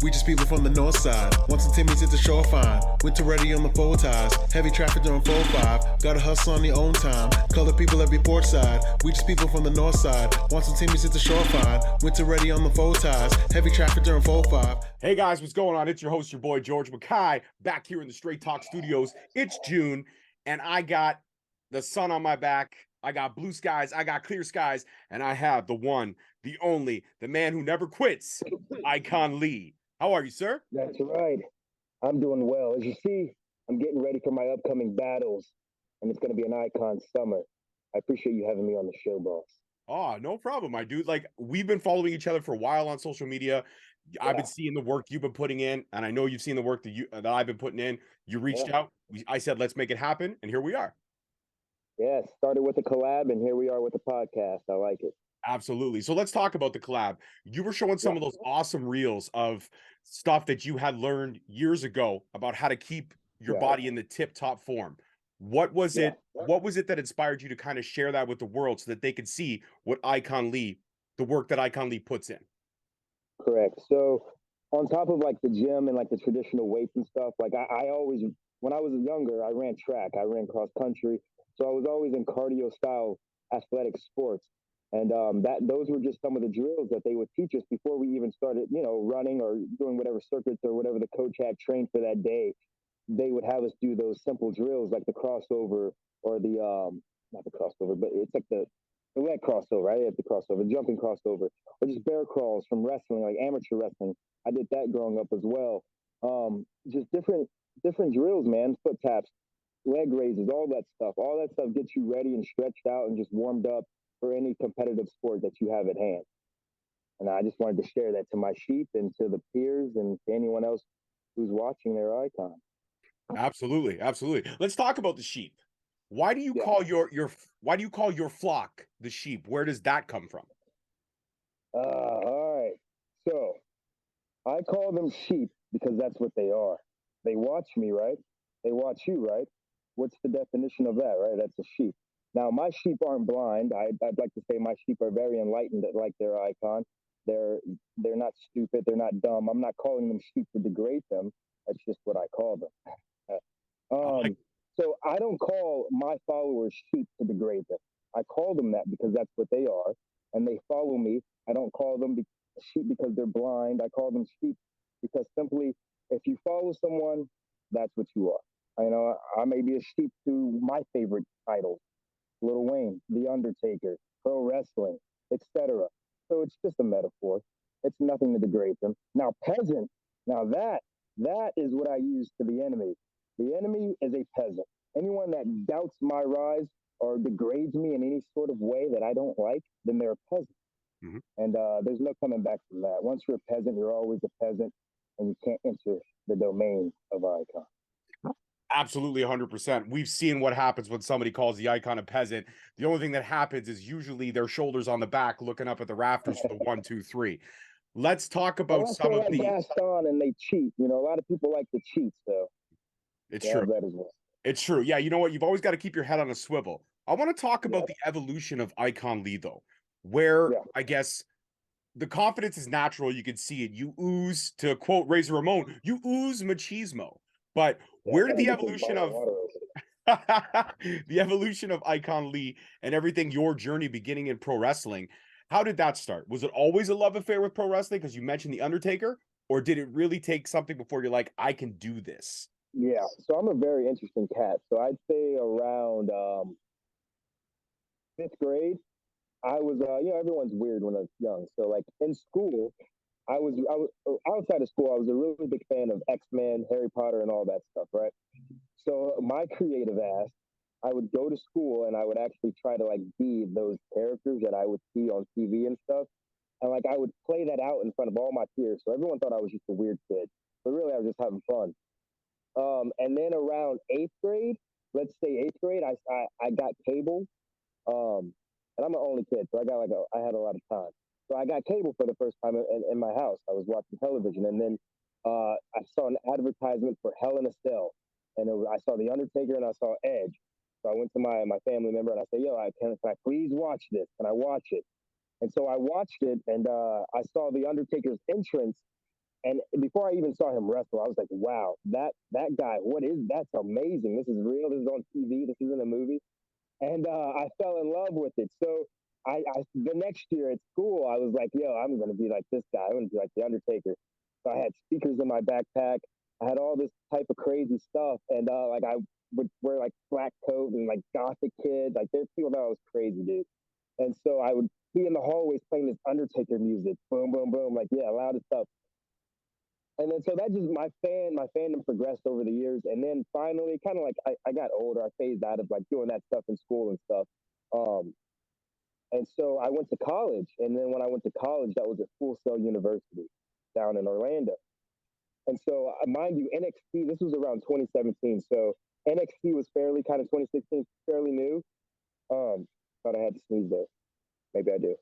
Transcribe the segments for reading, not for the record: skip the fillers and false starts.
We just people from the north side. Once the Timmy's hit the shore fine. Winter ready on the full ties. Heavy traffic during 4-5. Gotta hustle on your own time. Color people every port side. We just people from the north side. Once the Timmy's hit the shore fine. Winter ready on the full ties. Heavy traffic during 4-5. Hey guys, what's going on? It's your host, your boy George Mackay, back here in the Straight Talk Studios. It's June, and I got the sun on my back. I got blue skies, I got clear skies, and I have the one, the only, the man who never quits, Icone Lee. How are you, sir? That's right. I'm doing well. As you see, I'm getting ready for my upcoming battles, and it's going to be an Icon summer. I appreciate you having me on the show, boss. Oh, no problem, my dude. Like, we've been following each other for a while on social media. I've been seeing the work you've been putting in, and I know you've seen the work that I've been putting in. You reached out. I said, let's make it happen, and here we are. Yeah, started with a collab, and here we are with the podcast. I like it. Absolutely. So let's talk about the collab. You were showing some of those awesome reels of stuff that you had learned years ago about how to keep your body in the tip-top form. What was it? What was it that inspired you to kind of share that with the world so that they could see what Icone Lee, the work that Icone Lee puts in? Correct. So on top of like the gym and like the traditional weights and stuff, like I always, when I was younger, I ran track, I ran cross country. So I was always in cardio style athletic sports. And those were just some of the drills that they would teach us before we even started, running or doing whatever circuits or whatever the coach had trained for that day. They would have us do those simple drills like the crossover or the not the crossover, but it's like the leg crossover, right? At the crossover, jumping crossover, or just bear crawls from wrestling, like amateur wrestling. I did that growing up as well. Just different drills, man. Foot taps, leg raises, all that stuff. All that stuff gets you ready and stretched out and just warmed up for any competitive sport that you have at hand. And I just wanted to share that to my sheep and to the peers and to anyone else who's watching their Icon. Absolutely, absolutely. Let's talk about the sheep. Why do you call your flock the sheep? Where does that come from? All right. So I call them sheep because that's what they are. They watch me, right? They watch you, right? What's the definition of that, right? That's a sheep. Now, my sheep aren't blind. I'd like to say my sheep are very enlightened, like their Icon. They're not stupid. They're not dumb. I'm not calling them sheep to degrade them. That's just what I call them. So I don't call my followers sheep to degrade them. I call them that because that's what they are, and they follow me. I don't call them sheep because they're blind. I call them sheep because simply, if you follow someone, that's what you are. I may be a sheep to my favorite idols, Lil Wayne, The Undertaker, pro wrestling, etc. So it's just a metaphor. It's nothing to degrade them. Now, peasant. Now that is what I use to the enemy. The enemy is a peasant. Anyone that doubts my rise or degrades me in any sort of way that I don't like, then they're a peasant. Mm-hmm. And there's no coming back from that. Once you're a peasant, you're always a peasant, and you can't enter the domain of Icon. Absolutely 100%. We've seen what happens when somebody calls the Icon a peasant. The only thing that happens is usually their shoulders on the back looking up at the rafters for the 1, 2, 3. Let's talk about some of the Gaston, and they cheat. A lot of people like to cheat, so it's true. That as well. It's true. Yeah, you know what? You've always got to keep your head on a swivel. I want to talk about the evolution of Icone Lee, though, where I guess the confidence is natural. You can see it. You ooze, to quote Razor Ramon, you ooze machismo. But where did the evolution of the evolution of Icone Lee and everything, your journey beginning in pro wrestling, how did that start? Was it always a love affair with pro wrestling because you mentioned The Undertaker, or did it really take something before you're like, I can do this? Yeah, so I'm a very interesting cat. So I'd say around 5th grade, I was, everyone's weird when they're young. So like in school, I was outside of school, I was a really big fan of X-Men, Harry Potter, and all that stuff, right? So my creative ass, I would go to school and I would actually try to like be those characters that I would see on TV and stuff. And like I would play that out in front of all my peers. So everyone thought I was just a weird kid. But really I was just having fun. And then around 8th grade, let's say 8th grade, I got cable. And I'm an only kid, so I had a lot of time. So I got cable for the first time in my house. I was watching television, and then I saw an advertisement for Hell in a Cell, and I saw The Undertaker and I saw Edge. So I went to my family member and I said, "Yo, can I please watch this? Can I watch it?" And so I watched it, and I saw The Undertaker's entrance And before I even saw him wrestle, I was like, wow, that guy, that's amazing. This is real. This is on TV. This isn't a movie. And I fell in love with it. So the next year at school, I was like, yo, I'm going to be like this guy. I'm going to be like The Undertaker. So I had speakers in my backpack. I had all this type of crazy stuff. And like I would wear like black coat and like gothic kids. Like there's people that I was crazy, dude. And so I would be in the hallways playing this Undertaker music. Boom, boom, boom. Like, yeah, loud as stuff. And then so that just my fandom progressed over the years. And then finally, kind of like I got older, I phased out of like doing that stuff in school and stuff. And so I went to college. And then when I went to college, that was at Full Sail University down in Orlando. And so mind you, NXT, this was around 2017. So NXT was fairly kind of 2016, fairly new. Thought I had to sneeze there. Maybe I do.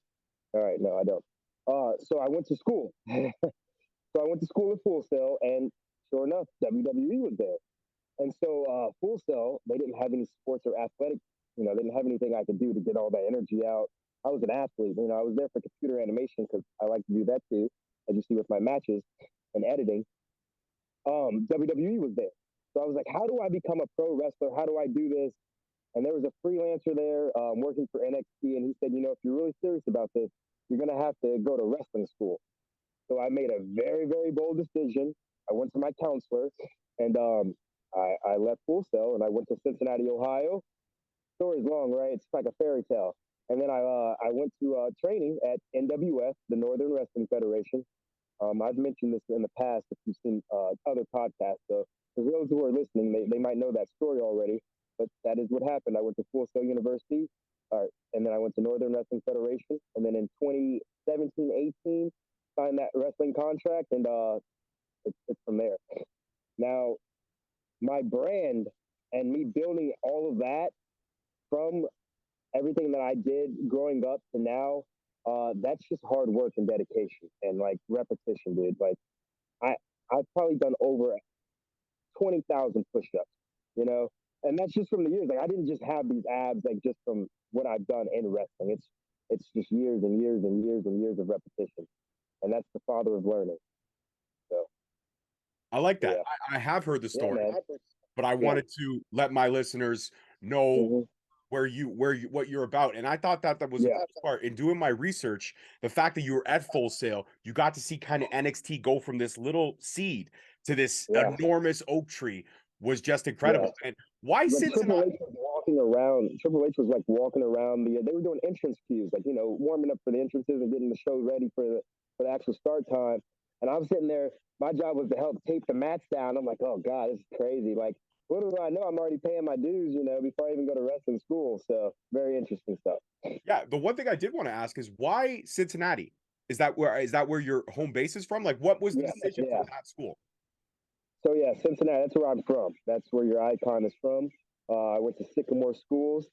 All right, no, I don't. So I went to school. So I went to school at Full Sail, and sure enough, WWE was there. And so Full Sail, they didn't have any sports or athletic, they didn't have anything I could do to get all that energy out. I was an athlete, I was there for computer animation because I like to do that too, as you see with my matches and editing. WWE was there. So I was like, how do I become a pro wrestler? How do I do this? And there was a freelancer there working for NXT, and he said, if you're really serious about this, you're going to have to go to wrestling school. So I made a very, very bold decision. I went to my counselor, and I left Full Sail, and I went to Cincinnati, Ohio. Story's long, right? It's like a fairy tale. And then I went to training at NWF, the Northern Wrestling Federation. I've mentioned this in the past if you've seen other podcasts. So for those who are listening, they might know that story already. But that is what happened. I went to Full Sail University, and then I went to Northern Wrestling Federation. And then in 2017, 18, signed that wrestling contract, and it's from there. Now, my brand and me building all of that from everything that I did growing up to now, that's just hard work and dedication and like repetition, dude. Like I've probably done over 20,000 push-ups, and that's just from the years. Like I didn't just have these abs like just from what I've done in wrestling. It's just years and years and years and years of repetition, and that's the father of learning. So I like that. Yeah. I have heard the story, Yeah, but I wanted to let my listeners know what you're about. And I thought that was a cool part. In doing my research, the fact that you were at Full Sail, you got to see kind of NXT go from this little seed to this enormous oak tree was just incredible. And why Cincinnati? Triple H was like walking around they were doing entrance cues, like, warming up for the entrances and getting the show ready for the actual start time. And I'm sitting there, my job was to help tape the mats down. I'm like, oh God, this is crazy. Like, what do I know? I'm already paying my dues, before I even go to wrestling school. So very interesting stuff. Yeah. The one thing I did want to ask is why Cincinnati? Is that where your home base is from? Like, what was the decision for that school? So yeah, Cincinnati, that's where I'm from. That's where your icon is from. I went to Sycamore Schools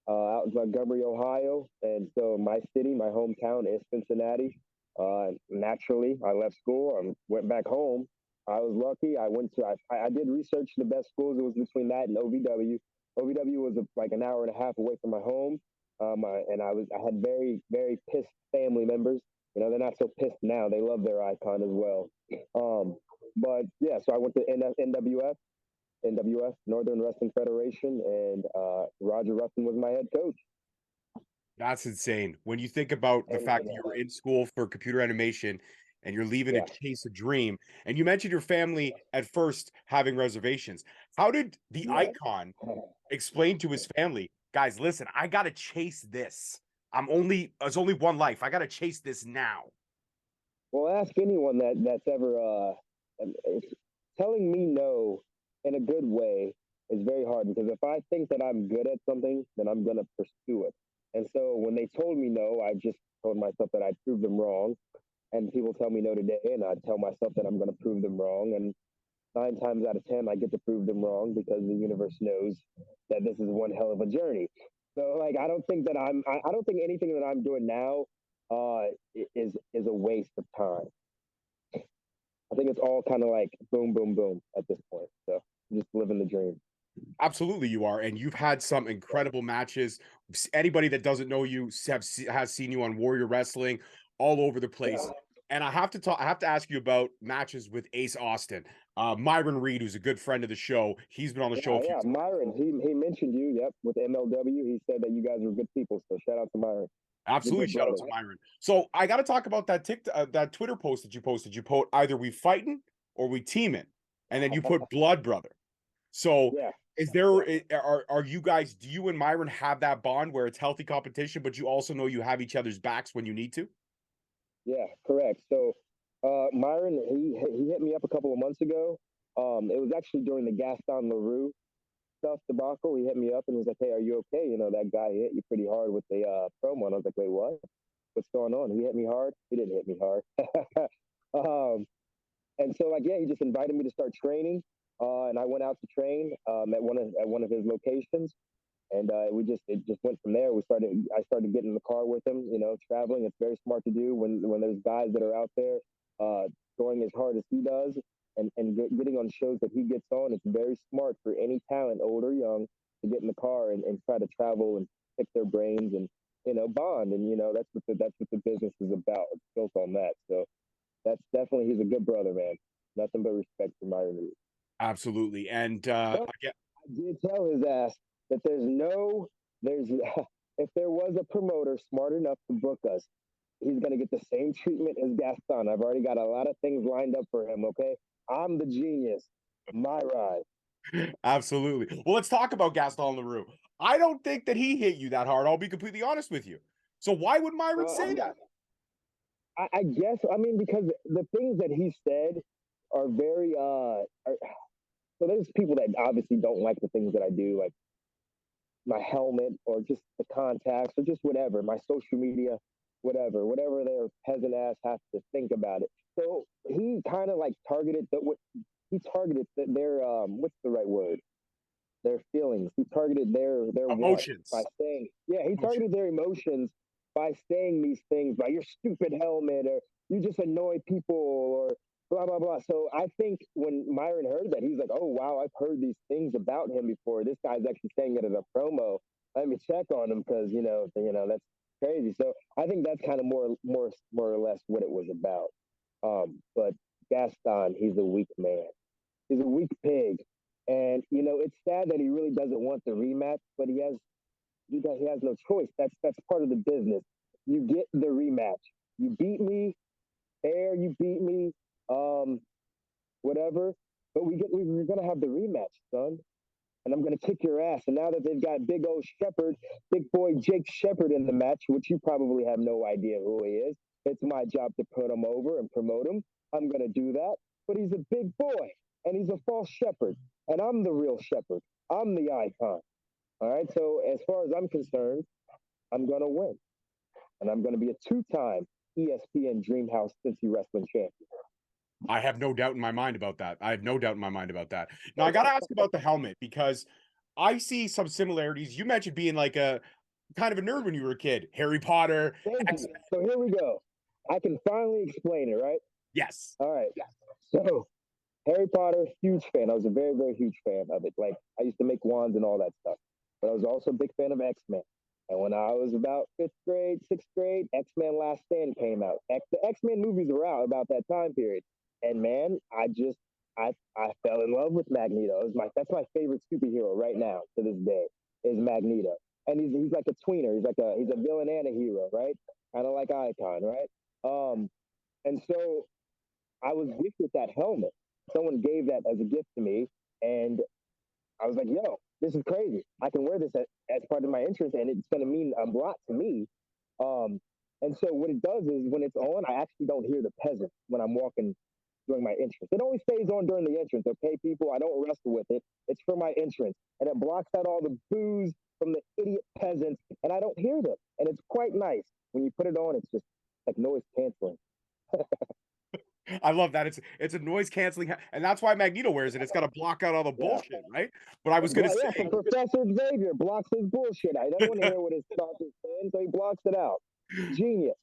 out in Montgomery, Ohio. And so my city, my hometown is Cincinnati. Naturally, I left school and went back home. I was lucky. I did research the best schools. It was between that and OVW. OVW was like an hour and a half away from my home. I had very, very pissed family members. They're not so pissed now. They love their icon as well. But yeah, so I went to NWF, Northern Wrestling Federation, and Roger Ruffin was my head coach. That's insane. When you think about the fact that you were in school for computer animation and you're leaving to chase a dream, and you mentioned your family at first having reservations. How did the icon explain to his family, guys, listen, I got to chase this. There's only one life. I got to chase this now. Well, ask anyone that's ever telling me no in a good way is very hard, because if I think that I'm good at something, then I'm going to pursue it. And so when they told me no, I just told myself that I'd prove them wrong. And people tell me no today, and I tell myself that I'm going to prove them wrong. And 9 times out of 10, I get to prove them wrong, because the universe knows that this is one hell of a journey. So like, I don't think anything that I'm doing now is a waste of time. I think it's all kind of like boom, boom, boom at this point. So I'm just living the dream. Absolutely, you are, and you've had some incredible matches. Anybody that doesn't know you has seen you on Warrior Wrestling all over the place. And I have to ask you about matches with Ace Austin. Myron Reed, who's a good friend of the show, he's been on the show a few times. Myron, he mentioned you, yep, with MLW. He said that you guys were good people, so shout out to Myron. Absolutely, shout out to Myron. So I got to talk about that that Twitter post that you posted. You put either we fighting or we teaming, and then you put blood brother. So is there are you guys? Do you and Myron have that bond where it's healthy competition, but you also know you have each other's backs when you need to? Yeah, correct. So Myron, he hit me up a couple of months ago. It was actually during the Gaston LaRue stuff debacle. He hit me up and was like, "Hey, are you okay? You know, that guy hit you pretty hard with the promo." And I was like, "Wait, what? What's going on? He hit me hard? He didn't hit me hard." And so like, yeah, he just invited me to start training. And I went out to train at one of his locations. And it just went from there. I started getting in the car with him, you know, traveling. It's very smart to do when there's guys that are out there going as hard as he does and getting on shows that he gets on. It's very smart for any talent, old or young, to get in the car and try to travel and pick their brains and, you know, bond. And, you know, that's what the business is about. It's built on that. So that's definitely, he's a good brother, man. Nothing but respect for Myron Reed. Absolutely. And I did tell his ass that if there was a promoter smart enough to book us, he's going to get the same treatment as Gaston. I've already got a lot of things lined up for him, okay? I'm the genius. My ride. Absolutely. Well, let's talk about Gaston LaRue. I don't think that he hit you that hard. I'll be completely honest with you. So why would Myron say that? I guess, I mean, because the things that he said are very, so there's people that obviously don't like the things that I do, like my helmet or just the contacts or just whatever, my social media, whatever their peasant ass has to think about it. So he kind of like targeted their what's the right word? Their feelings. He targeted their emotions by saying, he targeted their emotions by saying these things, by your stupid helmet, or you just annoy people, or blah blah blah. So I think when Myron heard that, he's like, "Oh wow, I've heard these things about him before. This guy's actually saying it as a promo. Let me check on him because you know that's crazy." So I think that's kind of more or less what it was about. But Gaston, he's a weak man. He's a weak pig, and you know it's sad that he really doesn't want the rematch, but he has no choice. That's part of the business. You get the rematch. You beat me, fair. You beat me. Whatever. But we're gonna have the rematch, son. And I'm gonna kick your ass. And now that they've got big old Shepherd, big boy Jake Shepherd in the match, which you probably have no idea who he is, it's my job to put him over and promote him. I'm gonna do that. But he's a big boy and he's a false shepherd. And I'm the real shepherd. I'm the icon. All right. So as far as I'm concerned, I'm gonna win. And I'm gonna be a 2-time ESPN Dreamhouse Cincy Wrestling champion. I have no doubt in my mind about that. Now, I got to ask about the helmet because I see some similarities. You mentioned being like a kind of a nerd when you were a kid. Harry Potter. So here we go. I can finally explain it, right? Yes. All right. So Harry Potter, huge fan. I was a very, very huge fan of it. Like I used to make wands and all that stuff. But I was also a big fan of X-Men. And when I was about 5th grade, 6th grade, X-Men Last Stand came out. The X-Men movies were out about that time period. And man, I fell in love with Magneto. That's my favorite superhero right now to this day is Magneto. And he's like a tweener. He's a villain and a hero, right? Kind of like Icon, right? And so I was gifted that helmet. Someone gave that as a gift to me, and I was like, "Yo, this is crazy. I can wear this as part of my entrance, and it's going to mean a lot to me." And so what it does is when it's on, I actually don't hear the peasant when I'm walking during my entrance. It only stays on during the entrance, okay, people? I don't wrestle with it. It's for my entrance. And it blocks out all the boos from the idiot peasants, and I don't hear them. And it's quite nice. When you put it on, it's just like noise canceling. I love that. It's a noise canceling, and that's why Magneto wears it. It's got to block out all the bullshit, right? But I was going to say, so Professor Xavier blocks his bullshit. I don't want to hear what his thoughts is saying, so he blocks it out. Genius.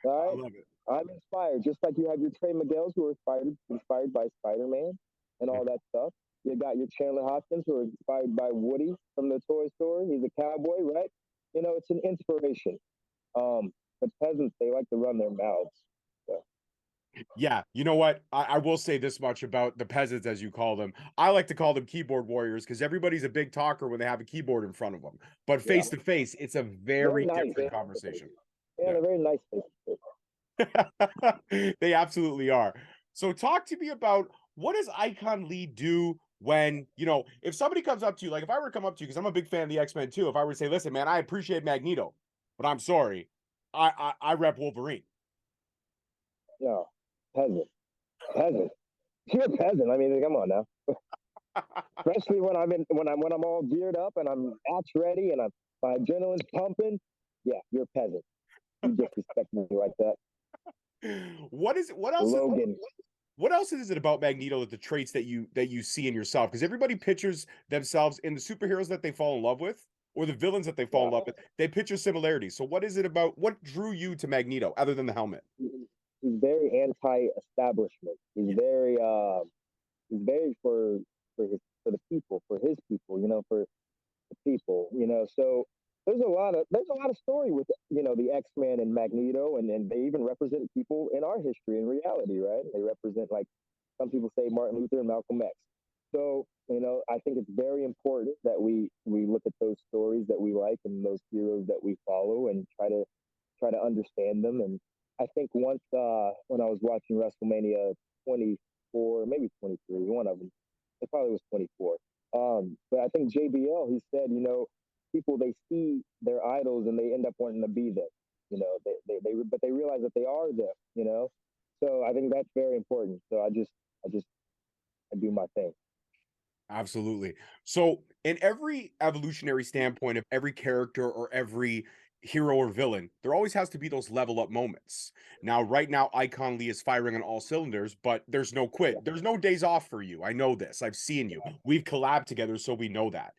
All right. I love it. I'm inspired, just like you have your Trey Miguel's who are inspired by Spider-Man and all that stuff. You got your Chandler Hopkins who are inspired by Woody from the Toy Story. He's a cowboy, right? You know, it's an inspiration. But peasants, they like to run their mouths. So. Yeah, you know what? I will say this much about the peasants, as you call them. I like to call them keyboard warriors because everybody's a big talker when they have a keyboard in front of them. But Yeah. face to face, it's a They're very nice. different conversation. Yeah, they're very nice. They absolutely are. So talk to me about, what does Icon Lee do when, if somebody comes up to you, like if I were to come up to you, because I'm a big fan of the X-Men too, if I were to say, listen, man, I appreciate Magneto, but I'm sorry, I rep Wolverine. Yeah, peasant. You're a peasant. I mean, come on now. Especially when I'm all geared up and I'm match ready and my adrenaline's pumping. Yeah, you're a peasant. You disrespect me like that. What else? Logan. What else is it about Magneto, that the traits that you see in yourself? Because everybody pictures themselves in the superheroes that they fall in love with, or the villains that they fall in love with. They picture similarities. So what is it about? What drew you to Magneto, other than the helmet? He's very anti-establishment. He's very for the people, for his people, for the people, So there's a lot of story with the X-Men and Magneto, and they even represent people in our history and reality, right? They represent, like some people say, Martin Luther and Malcolm X. So I think it's very important that we look at those stories that we like and those heroes that we follow and try to understand them. And I think once when I was watching WrestleMania 24, maybe 23, one of them, it probably was 24. But I think JBL, he said, people, they see their idols and they end up wanting to be them. But they realize that they are them. So I think that's very important. So I do my thing. Absolutely. So in every evolutionary standpoint of every character or every hero or villain, there always has to be those level up moments. Now, right now, Icon Lee is firing on all cylinders, but there's no quit. There's no days off for you. I know this. I've seen you. We've collabed together, so we know that.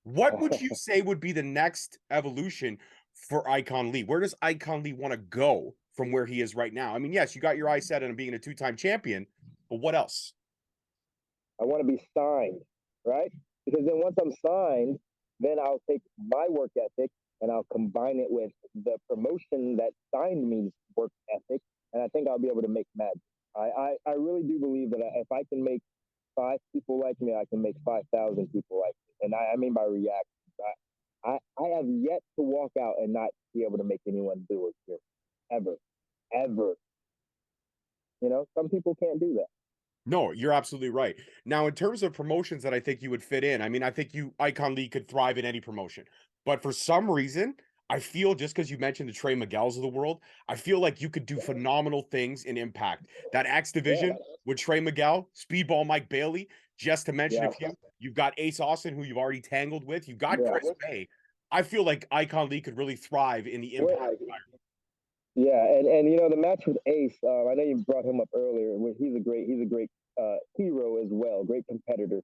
What would you say would be the next evolution for Icon Lee? Where does Icon Lee want to go from where he is right now? I mean, yes, you got your eyes set on being a two-time champion, but what else? I want to be signed, right? Because then once I'm signed, then I'll take my work ethic and I'll combine it with the promotion that signed me's work ethic, and I think I'll be able to make magic. I really do believe that if I can make 5 people like me, I can make 5,000 people like me, and I mean by reactions. I have yet to walk out and not be able to make anyone do it here, ever. Some people can't do that. No, you're absolutely right. Now, in terms of promotions that I think you would fit in, I mean, I think Icon Lee could thrive in any promotion. But for some reason, I feel, just because you mentioned the Trey Miguel's of the world, I feel like you could do phenomenal things in Impact. That X division with Trey Miguel, Speedball Mike Bailey, just to mention a few. You've got Ace Austin, who you've already tangled with. You've got Chris Bay. I feel like Icon Lee could really thrive in the Impact environment. Yeah, and the match with Ace, I know you brought him up earlier. He's a great hero as well, great competitor,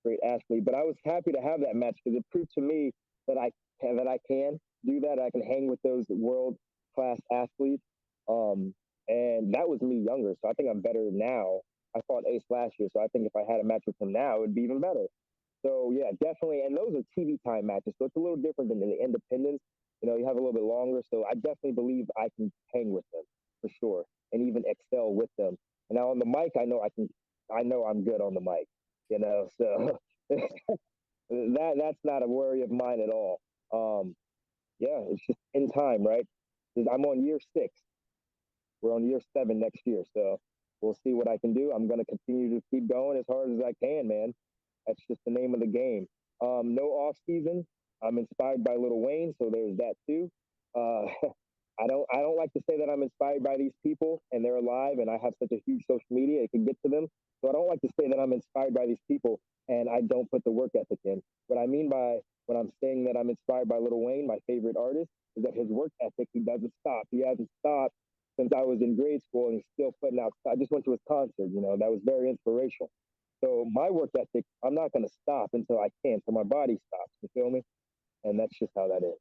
great athlete. But I was happy to have that match because it proved to me that I can do that. I can hang with those world class athletes. And that was me younger, so I think I'm better now. I fought Ace last year, so I think if I had a match with him now, it would be even better. So yeah, definitely. And those are TV time matches, so it's a little different than the independents. You have a little bit longer, so I definitely believe I can hang with them for sure, and even excel with them. And now on the mic, I know I'm good on the mic. So that's not a worry of mine at all. Yeah, it's just in time, right? I'm on year 6. We're on year 7 next year, so we'll see what I can do. I'm gonna continue to keep going as hard as I can, man. That's just the name of the game. No off season. I'm inspired by Lil Wayne, so there's that too. I don't like to say that I'm inspired by these people and they're alive and I have such a huge social media, it can get to them. So I don't like to say that I'm inspired by these people and I don't put the work ethic in. What I mean by when I'm saying that I'm inspired by Lil Wayne, my favorite artist, is that his work ethic, he doesn't stop. He hasn't stopped since I was in grade school and he's still putting out. I just went to his concert, that was very inspirational. So my work ethic, I'm not going to stop until I can, until my body stops. You feel me? And that's just how that is.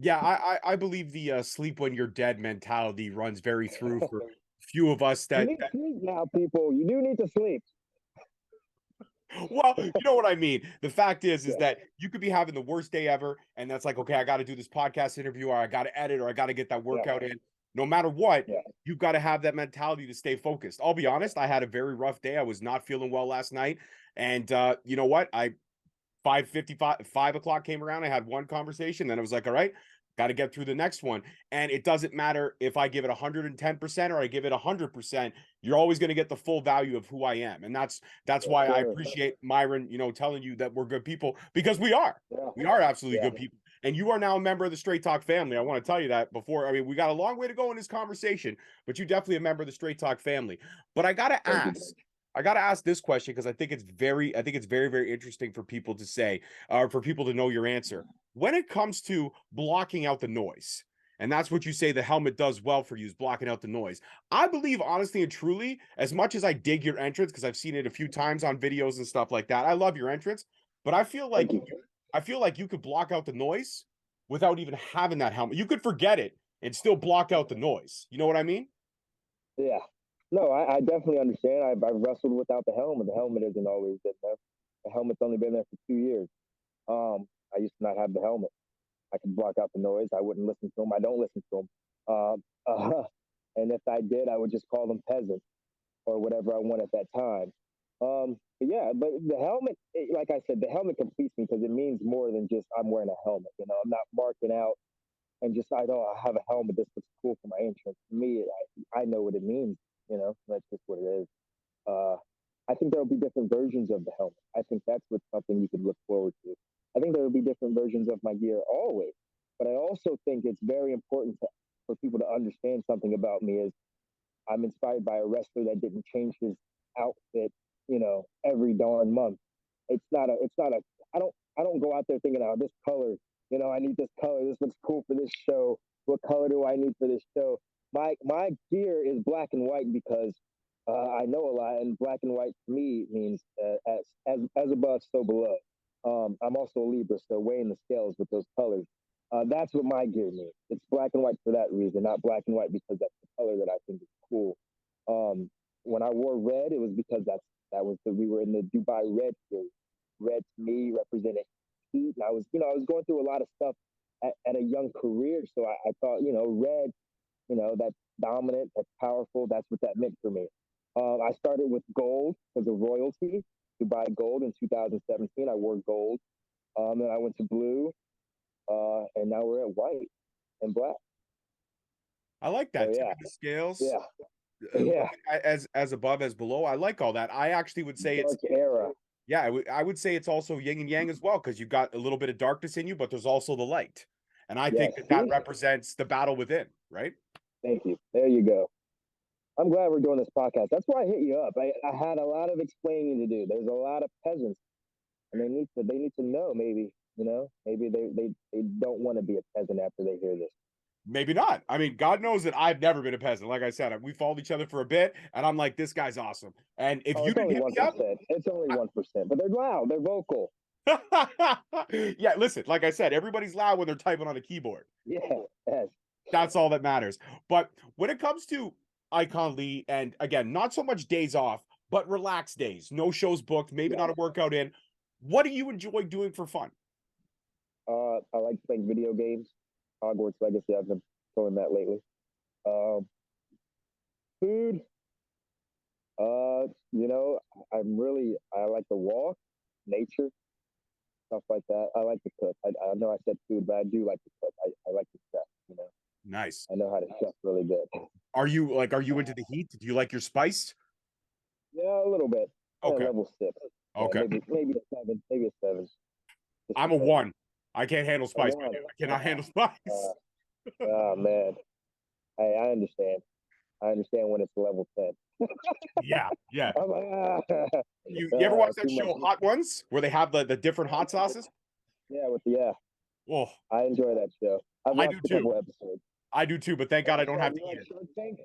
Yeah, I believe the sleep when you're dead mentality runs very through for few of us that. You need to sleep now, people. You do need to sleep. Well, you know what I mean. The fact is that you could be having the worst day ever, and that's like, okay, I got to do this podcast interview, or I got to edit, or I got to get that workout in. No matter what, Yeah. you've got to have that mentality to stay focused. I'll be honest, I had a very rough day. I was not feeling well last night. And you know what? 5 o'clock came around. I had one conversation. Then I was like, all right, got to get through the next one. And it doesn't matter if I give it 110% or I give it 100%. You're always going to get the full value of who I am. And that's why I appreciate Myron, telling you that we're good people, because we are. Yeah. We are absolutely Yeah. good people. And you are now a member of the Straight Talk family. I want to tell you that before. I mean, we got a long way to go in this conversation, but you're definitely a member of the Straight Talk family. But I got to ask this question, because I think it's very, very interesting for people to say, or for people to know your answer. When it comes to blocking out the noise, and that's what you say the helmet does well for you, is blocking out the noise. I believe, honestly and truly, as much as I dig your entrance, because I've seen it a few times on videos and stuff like that, I love your entrance, but I feel like you could block out the noise without even having that helmet. You could forget it and still block out the noise. You know what I mean? Yeah. No, I definitely understand. I've wrestled without the helmet. The helmet isn't always been there. The helmet's only been there for 2 years. I used to not have the helmet. I could block out the noise. I wouldn't listen to them. I don't listen to them. And if I did, I would just call them peasants or whatever I want at that time. But the helmet, like I said, the helmet completes me because it means more than just I'm wearing a helmet. I'm not marking out and just I have a helmet. This looks cool for my entrance. For me, I know what it means. That's just what it is. I think there'll be different versions of the helmet. I think that's what's something you could look forward to. I think there will be different versions of my gear always, but I also think it's very important for people to understand something about me is I'm inspired by a wrestler that didn't change his outfit, every darn month. I don't go out there thinking, oh, this color, I need this color. This looks cool for this show. What color do I need for this show? My gear is black and white because I know a lot, and black and white to me means as above, so below. I'm also a Libra, so weighing the scales with those colors. That's what my gear means. It's black and white for that reason, not black and white because that's the color that I think is cool. When I wore red, it was because we were in the Dubai Red series. Red to me represented heat, and I was going through a lot of stuff at a young career, so I thought, red, that's dominant, that's powerful. That's what that meant for me. I started with gold because of royalty. Dubai Gold in 2017. I wore gold. Then I went to blue, and now we're at white and black. I like that. So, The scales. Yeah. As above, as below. I like all that. I actually would say Dark era. Yeah, I would say it's also yin and yang as well, because you've got a little bit of darkness in you, but there's also the light. And I think that represents the battle within, right? Thank you. There you go. I'm glad we're doing this podcast. That's why I hit you up. I had a lot of explaining to do. There's a lot of peasants, and they need to know. Maybe maybe they don't want to be a peasant after they hear this. Maybe not. I mean, God knows that I've never been a peasant. Like I said, we followed each other for a bit, and I'm like, this guy's awesome. And if you didn't hit me up, it's only 1%, but they're loud. They're vocal. Yeah, listen. Like I said, everybody's loud when they're typing on a keyboard. Yeah, yes. That's all that matters. But when it comes to Icone Lee, and again, not so much days off, but relaxed days, no shows booked, maybe not a workout in. What do you enjoy doing for fun? I like playing video games. Hogwarts Legacy, I've been playing that lately. Food. I like to walk, nature, stuff like that. I like to cook. I know I said food, but I do like to cook. I like to chef, Nice. I know how to chef really good. Are you into the heat? Do you like your spice? Yeah, a little bit. Okay. Level 6. Okay. Maybe a 7. Maybe a 7. I'm a 1. I can't handle spice. I cannot handle spice. Oh man, I understand. I understand when it's level 10. Yeah. I'm like, You ever watch that show Hot Ones, where they have the different hot sauces? Yeah. Oh, I enjoy that show. I've watched a couple episodes. I do too, but thank God I don't have to eat it. Shark Tank?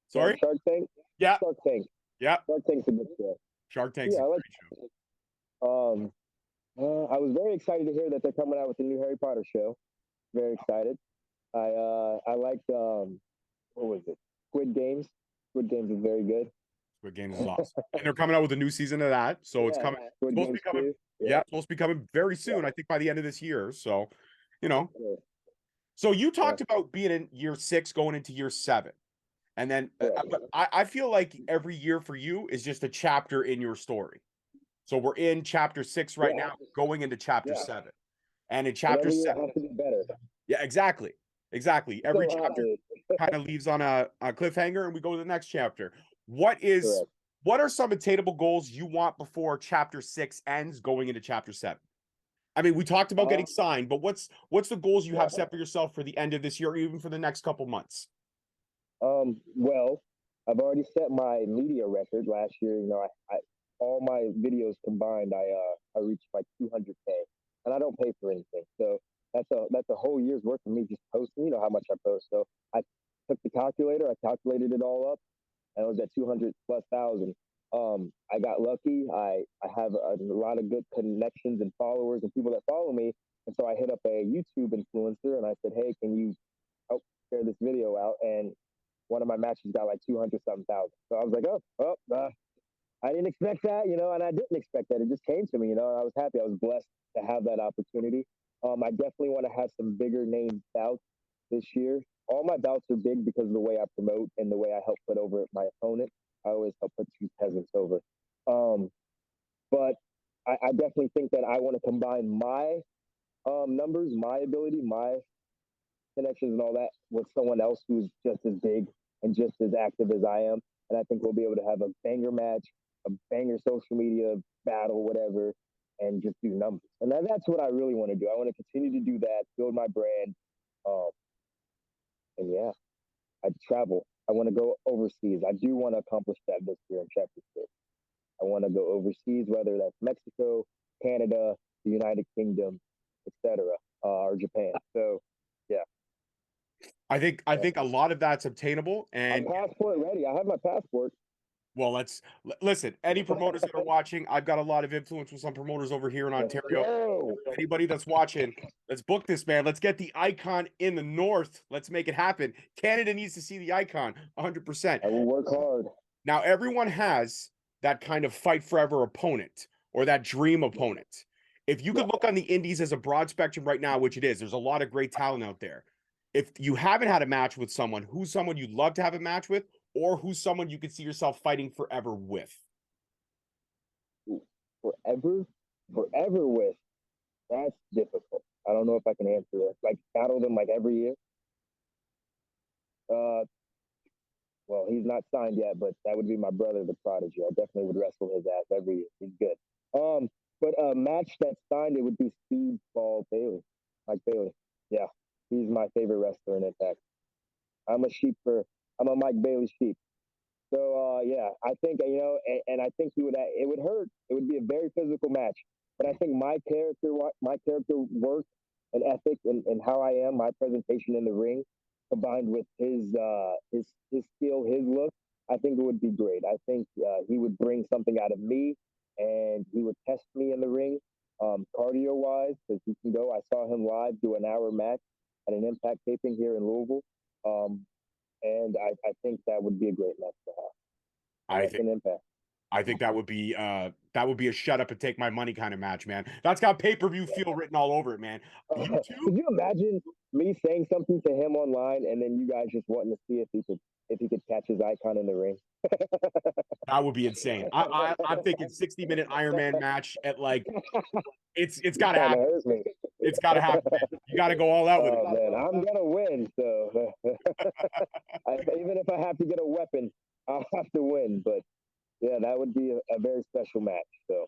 Sorry? Shark Tank? Yeah. Shark Tank. Yeah. Shark Tank's a good show. Shark Tank's a great show. I was very excited to hear that they're coming out with the new Harry Potter show. Very excited. I liked what was it? Squid Games. Squid Games is very good. Squid Games is awesome. And they're coming out with a new season of that. So it's coming. It's supposed to be coming. Yeah, it's supposed to be coming very soon. I think by the end of this year. So, So you talked about being in year 6 going into year 7. And then I feel like every year for you is just a chapter in your story. So we're in chapter 6 right now, going into chapter 7. And in chapter 7, has to be better. yeah, exactly. Exactly. Every So chapter kind of leaves on a cliffhanger and we go to the next chapter. Correct. What are some attainable goals you want before chapter 6 ends going into chapter 7? I mean, we talked about getting signed, but what's the goals you have set for yourself for the end of this year, or even for the next couple months? Well, I've already set my media record last year. You know, I all my videos combined, I reached like 200K, and I don't pay for anything. So that's a whole year's worth of me just posting. You know how much I post. So I took the calculator, I calculated it all up, and it was at 200 plus thousand. I got lucky. I have a lot of good connections and followers and people that follow me, and so I hit up a YouTube influencer and I said, hey, can you help share this video out? And one of my matches got like 200 something thousand. So I was like, I didn't expect that, you know, and I didn't expect that. It just came to me, you know. I was happy. I was blessed to have that opportunity. I definitely want to have some bigger name bouts this year. All my bouts are big because of the way I promote and the way I help put over my opponent. I always help put two peasants over. But I definitely think that I want to combine my numbers, my ability, my connections and all that with someone else who's just as big and just as active as I am. And I think we'll be able to have a banger match, a banger social media battle, whatever, and just do numbers. And that's what I really want to do. I want to continue to do that, build my brand. And yeah, I travel. I want to go overseas. I do want to accomplish that this year in chapter 6. I want to go overseas, whether that's Mexico, Canada, the United Kingdom, etc., or Japan. So, yeah. I think a lot of that's obtainable. And my passport ready. I have my passport. Well, listen. Any promoters that are watching, I've got a lot of influence with some promoters over here in Ontario. Anybody that's watching, let's book this, man. Let's get the Icon in the north. Let's make it happen. Canada needs to see the Icon 100%. I will work hard. Now, everyone has that kind of fight forever opponent or that dream opponent. If you could look on the indies as a broad spectrum right now, which it is, there's a lot of great talent out there. If you haven't had a match with someone, who's someone you'd love to have a match with, or who's someone you could see yourself fighting forever with? Forever with. That's difficult. I don't know if I can answer that. Like battle them like every year. Well, he's not signed yet, but that would be my brother, the Prodigy. I definitely would wrestle his ass every year. He's good. But a match that's signed, it would be Speedball Bailey, Mike Bailey. Yeah, he's my favorite wrestler in Impact. I'm a Mike Bailey sheep. So yeah, I think and I think it would hurt. It would be a very physical match. But I think my character work and ethic and how I am, my presentation in the ring, combined with his skill, his look, I think it would be great. I think he would bring something out of me, and he would test me in the ring, cardio wise, because he can go. I saw him live do an hour match at an Impact taping here in Louisville. And I think that would be a great match to have. I think that would be a shut up and take my money kind of match, man. That's got pay-per-view feel written all over it, man. Could you imagine me saying something to him online and then you guys just wanting to see if he could catch his Icon in the ring? That would be insane. I'm thinking 60-minute Iron Man match at like it's gotta happen. It's gotta happen, man. You gotta go all out with it. Man, I'm gonna win, so even if I have to get a weapon, I'll have to win. But yeah, that would be a very special match. So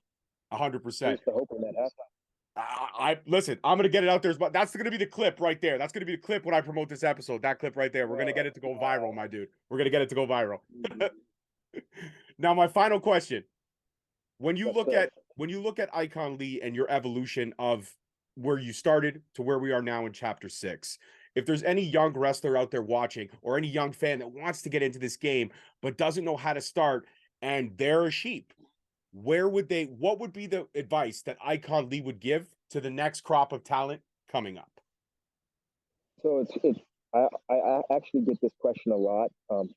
100%. Hoping that happens. Listen, I'm gonna get it out there, but that's gonna be the clip right there. That's gonna be the clip when I promote this episode. That clip right there. We're gonna get it to go viral, my dude. We're gonna get it to go viral. Now, my final question: when you look at Icone Lee and your evolution of where you started to where we are now in chapter 6, if there's any young wrestler out there watching or any young fan that wants to get into this game but doesn't know how to start and they're a sheep, what would be the advice that Icone Lee would give to the next crop of talent coming up? So I actually get this question a lot from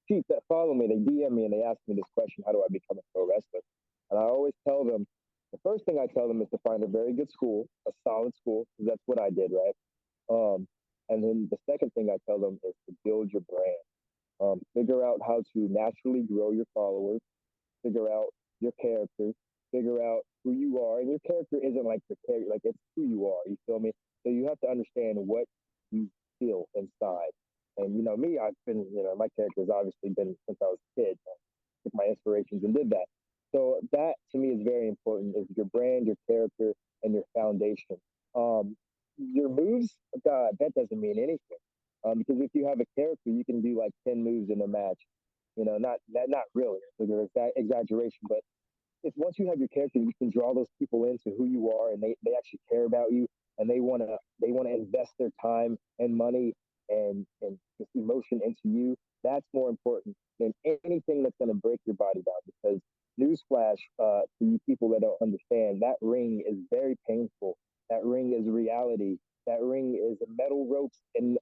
sheep that follow me. They DM me and they ask me this question: how do I become a pro wrestler? And I always tell them, the first thing I tell them is to find a very good school, a solid school, because that's what I did, right? And then the second thing I tell them is to build your brand. Figure out how to naturally grow your followers, figure out your character, figure out who you are. And your character isn't like your character, like it's who you are. You feel me? So you have to understand what you feel inside. And, you know, me, I've been, you know, my character has obviously been since I was a kid. I took my inspirations and did that. So that to me is very important, is your brand, your character, and your foundation. Your moves, God, that doesn't mean anything. Because if you have a character, you can do like 10 moves in a match. You know, not really, it's an exaggeration, but if once you have your character, you can draw those people into who you are, and they actually care about you, and they wanna invest their time and money and just emotion into you. That's more important than anything that's gonna break your body down. Because newsflash, to you people that don't understand, that ring is very painful. That ring is reality. That ring is metal ropes and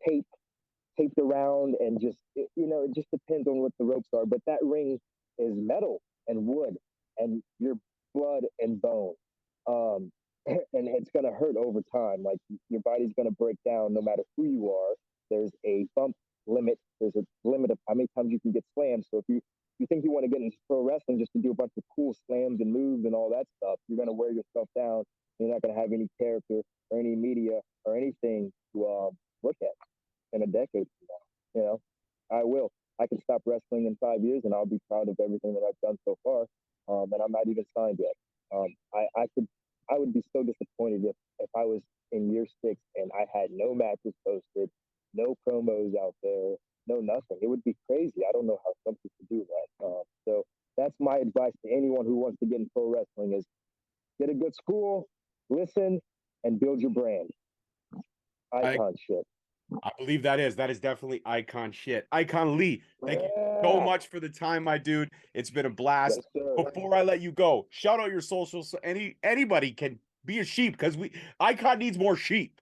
taped around, and just, you know, it just depends on what the ropes are. But that ring is metal and wood and your blood and bone. And it's gonna hurt over time. Like, your body's gonna break down no matter who you are. There's a bump limit. There's a limit of how many times you can get slammed. So if you think you want to get into pro wrestling just to do a bunch of cool slams and moves and all that stuff, you're gonna wear yourself down. You're not gonna have any character or any media or anything to look at in a decade from now. You know, I will. I can stop wrestling in 5 years, and I'll be proud of everything that I've done so far. And I'm not even signed yet. I would be so disappointed if I was in year 6 and I had no matches posted, no promos out there, no nothing. It would be crazy. I don't know how some people do that. So that's my advice to anyone who wants to get in pro wrestling: is get a good school, listen, and build your brand. Icon shit. I believe that is definitely icon shit. Icone Lee, thank you so much for the time, my dude. It's been a blast. Yes, before I let you go, shout out your socials so anybody can be a sheep, because Icone needs more sheep.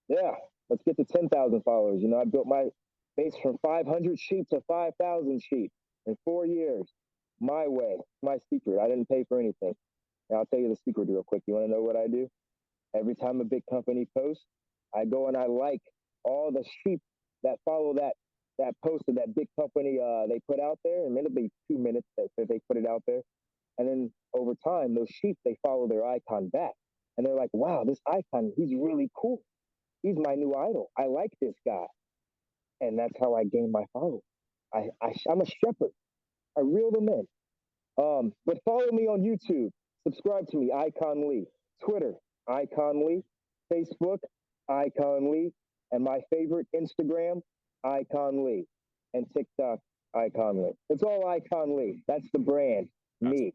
Yeah, let's get to 10,000 followers. You know, I built my base from 500 sheep to 5,000 sheep in 4 years. My way, my secret. I didn't pay for anything. And I'll tell you the secret real quick. You want to know what I do? Every time a big company posts, I go and I like all the sheep that follow that post of that big company they put out there, and it'll be 2 minutes that they put it out there. And then over time, those sheep, they follow their icon back. And they're like, wow, this icon, he's really cool. He's my new idol. I like this guy. And that's how I gain my followers. I'm a shepherd. I reel them in. But follow me on YouTube. Subscribe to me, Icone Lee. Twitter, Icone Lee. Facebook, Icone Lee. And my favorite, Instagram, Icone Lee. And TikTok, Icone Lee. It's all Icone Lee. That's the brand. Me.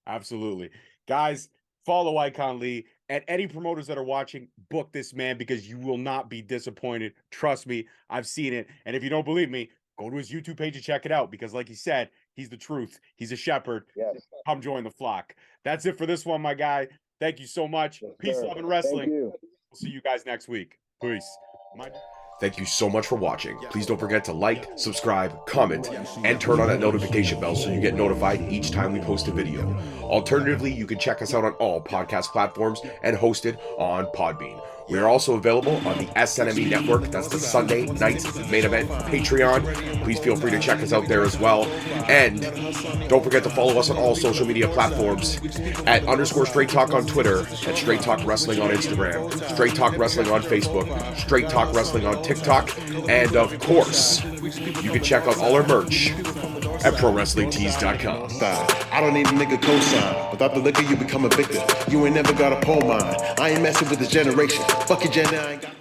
Absolutely. Guys, follow Icone Lee. And any promoters that are watching, book this man, because you will not be disappointed. Trust me, I've seen it. And if you don't believe me, go to his YouTube page and check it out, because like he said, he's the truth. He's a shepherd. Yes. Come join the flock. That's it for this one, my guy. Thank you so much. Yes, Peace, sir. love, and wrestling. Thank you. We'll see you guys next week. Peace. Thank you so much for watching. Please don't forget to like, subscribe, comment, and turn on that notification bell so you get notified each time we post a video. Alternatively, you can check us out on all podcast platforms and hosted on Podbean. We are also available on the SNME network. That's the Sunday Nights Main Event Patreon. Please feel free to check us out there as well. And don't forget to follow us on all social media platforms at _Straight Talk on Twitter, at Straight Talk Wrestling on Instagram, Straight Talk Wrestling on Facebook, Straight Talk Wrestling on TikTok, and of course, you can check out all our merch at ProWrestlingTees.com. I don't need a nigga cosign. Without the liquor, you become a victim. You ain't never got a pole mine. I ain't messing with this generation. Fuck your gen, I ain't got.